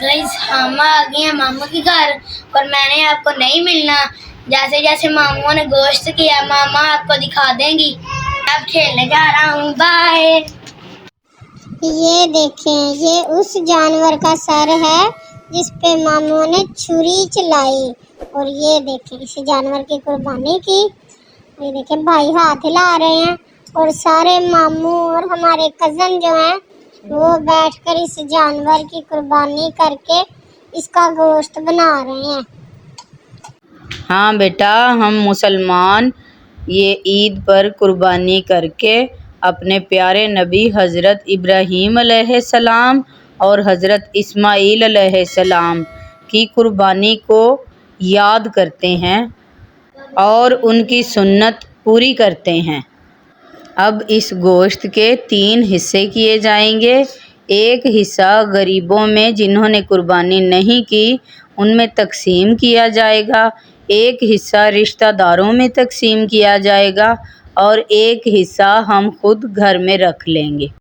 Guys हम आ गए हैं मामू के घर और मैंने आपको नहीं मिलना। जैसे जैसे मामू ने गोश्त किया मामा आपको दिखा देंगी। अब खेलने जा रहा हूँ, बाय। ये देखें, ये उस जानवर का सर है जिस पे मामू ने छुरी चलाई। और ये देखें इस जानवर की कुर्बानी की। ये देखें भाई हाथ हिला रहे हैं और सारे मामू और हमारे कजन जो हैं वो बैठकर इस जानवर की कुर्बानी करके इसका गोश्त बना रहे हैं। हाँ बेटा, हम मुसलमान ये ईद पर कुर्बानी करके अपने प्यारे नबी हज़रत इब्राहीम अलैहिस्सलाम और हज़रत इस्माईल अलैहिस्सलाम की कुर्बानी को याद करते हैं और उनकी सुन्नत पूरी करते हैं। अब इस गोश्त के 3 हिस्से किए जाएंगे। एक हिस्सा गरीबों में जिन्होंने कुर्बानी नहीं की उनमें तकसीम किया जाएगा, एक हिस्सा रिश्तेदारों में तकसीम किया जाएगा और एक हिस्सा हम खुद घर में रख लेंगे।